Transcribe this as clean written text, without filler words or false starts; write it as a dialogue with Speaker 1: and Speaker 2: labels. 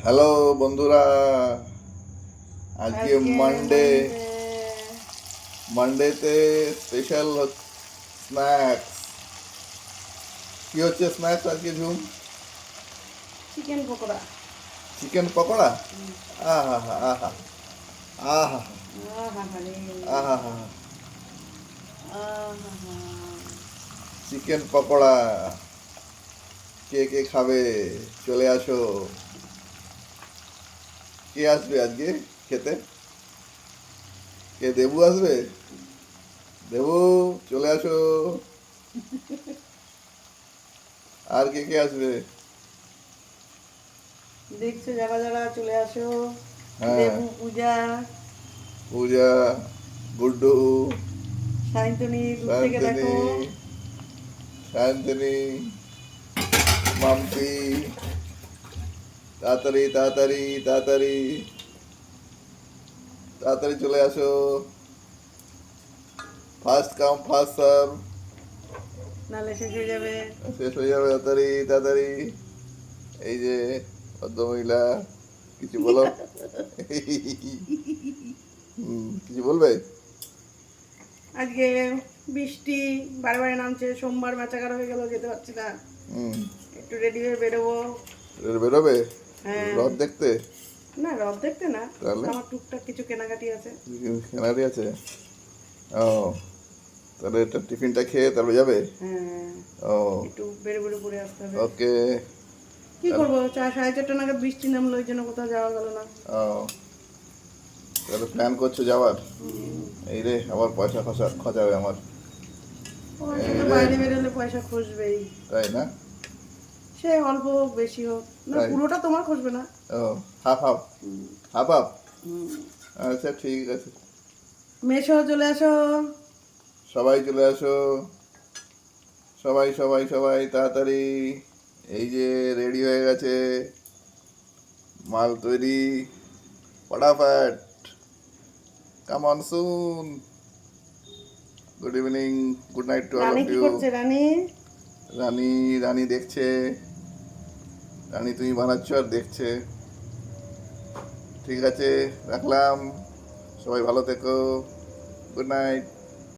Speaker 1: Hello বন্ধুরা, আজকে Monday. মানডেতে special snacks. কি হচ্ছে স্ন্যাক্স আজকে ঝুম?
Speaker 2: চিকেন পকোড়া।
Speaker 1: চিকেন পকোড়া। আহা আহা আহা আহা আহা। চিকেন পকোড়া কে কে খাবে? চলে আসো। কে আসবে আজকে খেতে? কে? দেবু আসবে? দেবু, চলে আসো। আর কে কে আসবে?
Speaker 2: দেখছো যারা যারা চলে আসো।
Speaker 1: হ্যাঁ,
Speaker 2: দেবু, পূজা,
Speaker 1: পূজা, গুড্ডু,
Speaker 2: সায়ন্তনী দূর থেকে
Speaker 1: শান্তিনী,
Speaker 2: দেখো।
Speaker 1: শান্তিনী, মাম্পি, তাড়াতাড়ি তাড়াতাড়ি তাড়াতাড়ি তাড়াতাড়ি চলে আসো। First come first serve.
Speaker 2: নালে শেষ হয়ে যাবে।
Speaker 1: শেষ হয়ে যাবে তাড়াতাড়ি তাড়াতাড়ি। এই যে ভদ্রমহিলা, কিছু বলো। কিছু বলবে?
Speaker 2: আজকে বৃষ্টি বারে বারে নামছে, সোমবার মেচাকার হয়ে গেল, যেতে পারছি না।
Speaker 1: হুম।
Speaker 2: একটু রেডি হয়ে বেরোবো।
Speaker 1: বেরোবে
Speaker 2: হ্যাঁ।
Speaker 1: রথ দেখতে?
Speaker 2: না, রথ দেখতে না,
Speaker 1: তাহলে
Speaker 2: আমার টুকটাক কিছু কেনাকাটি আছে।
Speaker 1: কেনারি আছে। ও, তাহলে এটা টিফিনটা খেয়ে তারপরে যাবে?
Speaker 2: হ্যাঁ,
Speaker 1: ও,
Speaker 2: একটু বেরো বেরো করে আসতে হবে।
Speaker 1: ওকে।
Speaker 2: কি করবো, 4, 4:30 নাগাদ বৃষ্টি নামলো, ওই জন্য কোথাও যাওয়া গেল না।
Speaker 1: ও, তাহলে প্ল্যান করছো যাওয়ার? এই রে, আবার পয়সা খরচাবে আমার।
Speaker 2: পয়সা
Speaker 1: এই
Speaker 2: তো
Speaker 1: রে,
Speaker 2: বাইরে বেরোলে পয়সা খসবেই।
Speaker 1: তাই না?
Speaker 2: সে অল্প হোক বেশি হোক না,
Speaker 1: তাই?
Speaker 2: পুরোটা তোমার খসবে না।
Speaker 1: ও, হাফ হাফ। Half half.
Speaker 2: হুম।
Speaker 1: আচ্ছা, ঠিক আছে।
Speaker 2: মেশো, চলে আসো।
Speaker 1: সবাই চলে আসো। সবাই সবাই সবাই তাড়াতাড়ি। এই যে রেডি হয়ে গেছে, মাল তৈরি। ফটাফট, come on soon. Good evening, good night to all
Speaker 2: Rani
Speaker 1: অফ
Speaker 2: কি
Speaker 1: ইউ।
Speaker 2: করছে, রানী?
Speaker 1: রানী, রানী দেখছে। রানী তুমি বানাচ্ছ আর দেখছে। ঠিক আছে, রাখলাম। সবাই ভালো থেকো। Good night.